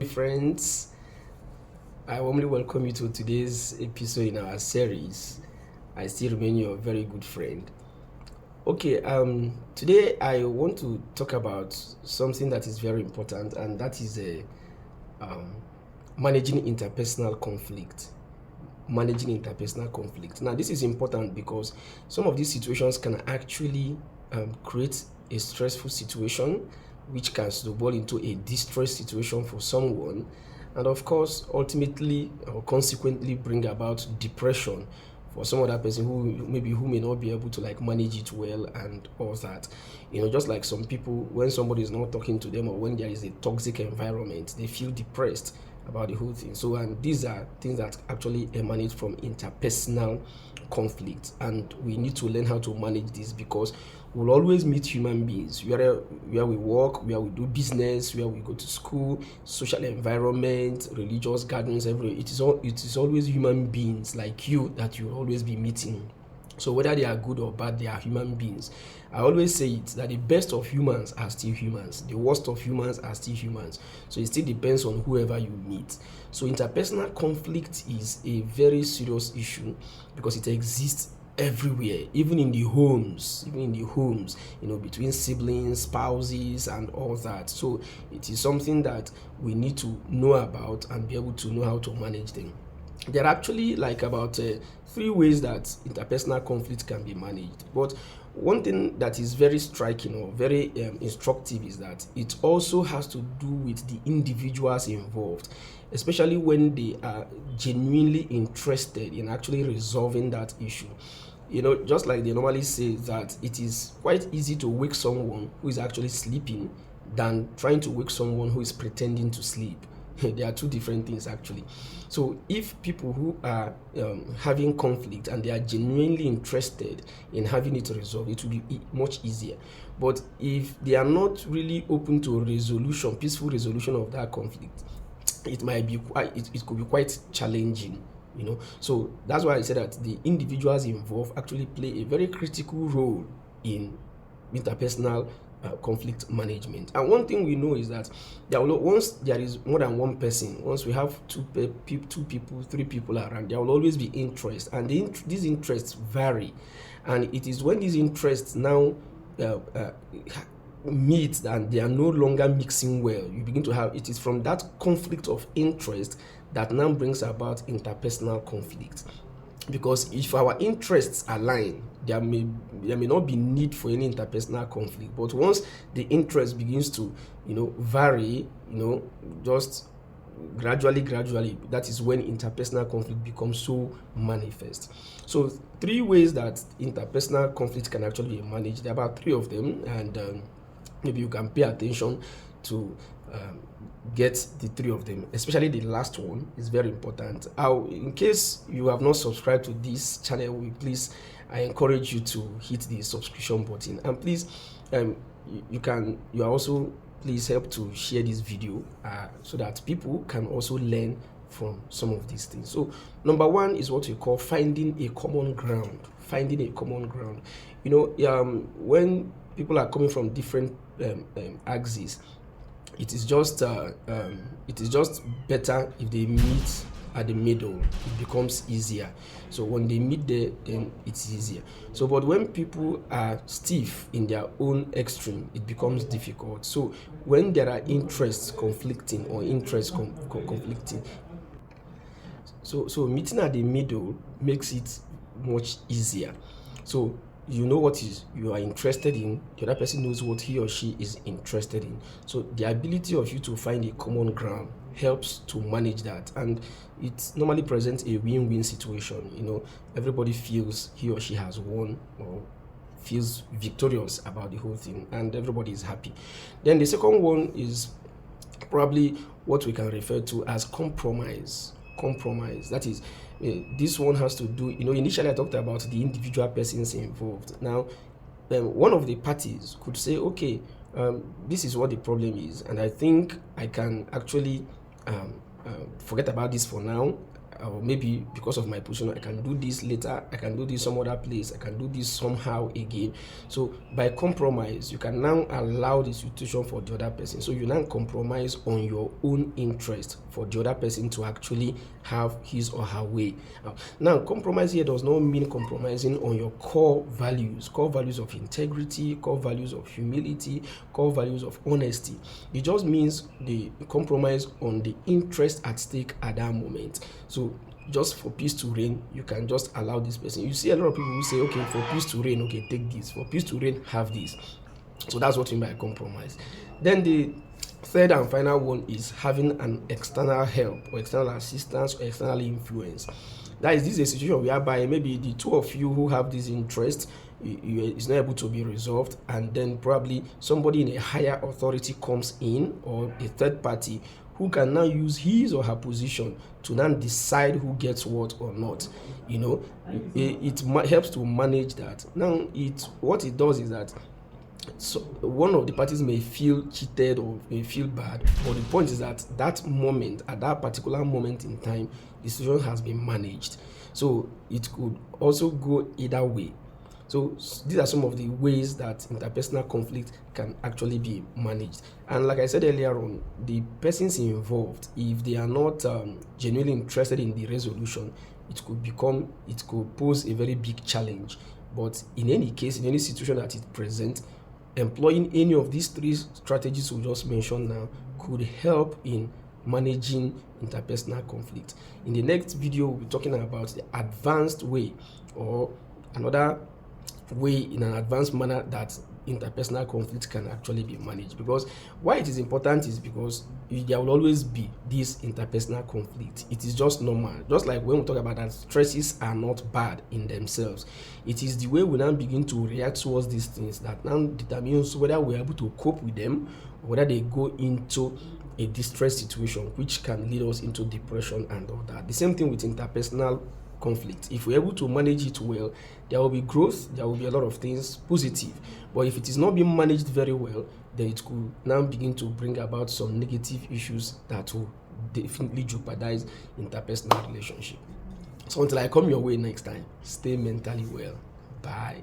Friends, I warmly welcome you to today's episode in our series. I still remain your very good friend. Okay, today I want to talk about something that is very important, and that is um, managing interpersonal conflict. Managing interpersonal conflict. Now, this is important because some of these situations can actually create a stressful situation, which can snowball into a distress situation for someone, and of course, ultimately or consequently bring about depression for some other person who may not be able to like manage it well and all that. Just like some people, when somebody is not talking to them or when there is a toxic environment, they feel depressed about the whole thing. So, and these are things that actually emanate from interpersonal conflict, and we need to learn how to manage this because we'll always meet human beings where we work, where we do business, where we go to school, social environment, religious gatherings, everywhere. It is always human beings like you that you'll always be meeting. So whether they are good or bad, they are human beings. I always say it that the best of humans are still humans. The worst of humans are still humans. So it still depends on whoever you meet. So interpersonal conflict is a very serious issue because it exists everywhere, even in the homes, between siblings, spouses, and all that. So it is something that we need to know about and be able to know how to manage them. There are actually like about three ways that interpersonal conflict can be managed. But one thing that is very striking or very instructive is that it also has to do with the individuals involved, especially when they are genuinely interested in actually resolving that issue. Just like they normally say that it is quite easy to wake someone who is actually sleeping than trying to wake someone who is pretending to sleep. There are two different things actually. So if people who are having conflict and they are genuinely interested in having it resolved, it will be much easier. But if they are not really open to peaceful resolution of that conflict, it could be quite challenging. So that's why I said that the individuals involved actually play a very critical role in interpersonal conflict management. And one thing we know is that once there is more than one person, once we have two people, three people around, there will always be interest, and these interests vary. And it is when these interests now meet and they are no longer mixing well, you begin to have, it is from that conflict of interest that now brings about interpersonal conflict. Because if our interests align, there may not be need for any interpersonal conflict. But once the interest begins to vary, just gradually, that is when interpersonal conflict becomes so manifest. So three ways that interpersonal conflict can actually be managed. There are about three of them, and maybe you can pay attention to get the three of them, especially the last one is very important. In case you have not subscribed to this channel, please, I encourage you to hit the subscription button, and please, you are also please help to share this video so that people can also learn from some of these things. So number one is what we call finding a common ground. When people are coming from different axes, it is just better if they meet at the middle. It becomes easier. So when they meet there, then it's easier. So but when people are stiff in their own extreme, it becomes difficult. So when there are interests conflicting or interests conflicting, so meeting at the middle makes it much easier. So you know what is you are interested in, the other person knows what he or she is interested in. So the ability of you to find a common ground helps to manage that, and it normally presents a win-win situation. Everybody feels he or she has won or feels victorious about the whole thing, and everybody is happy. Then the second one is probably what we can refer to as compromise. That is, this one has to do, initially I talked about the individual persons involved. Now, one of the parties could say, okay, this is what the problem is, and I think I can actually forget about this for now. or maybe because of my position, I can do this later, I can do this some other place, I can do this somehow again. So by compromise, you can now allow the situation for the other person. So you now compromise on your own interest for the other person to actually have his or her way. Now, compromise here does not mean compromising on your core values of integrity, core values of humility, core values of honesty. It just means the compromise on the interest at stake at that moment. So just for peace to reign, you can just allow this person. You see a lot of people who say, okay, for peace to reign, okay, take this. For peace to reign, have this. So that's what we mean by compromise. Then the third and final one is having an external help or external assistance or external influence. That is, this is a situation whereby maybe the two of you who have this interest is not able to be resolved, and then probably somebody in a higher authority comes in, or a third party who can now use his or her position to now decide who gets what or not. It helps to manage that. Now, what it does is that, so one of the parties may feel cheated or may feel bad, but the point is that that moment, at that particular moment in time, the situation has been managed. So it could also go either way. So these are some of the ways that interpersonal conflict can actually be managed. And like I said earlier on, the persons involved, if they are not genuinely interested in the resolution, it could pose a very big challenge. But in any case, in any situation that it presents, employing any of these three strategies we just mentioned now could help in managing interpersonal conflict. In the next video, we'll be talking about the advanced way, or another way in an advanced manner that interpersonal conflict can actually be managed. Because why it is important is because there will always be this interpersonal conflict. It is just normal. Just like when we talk about that stresses are not bad in themselves, it is the way we now begin to react towards these things that now determines whether we're able to cope with them, or whether they go into a distress situation, which can lead us into depression and all that. The same thing with interpersonal conflict. If we're able to manage it well, there will be growth, there will be a lot of things positive. But if it is not being managed very well, then it could now begin to bring about some negative issues that will definitely jeopardize interpersonal relationship. So until I come your way next time, stay mentally well. Bye.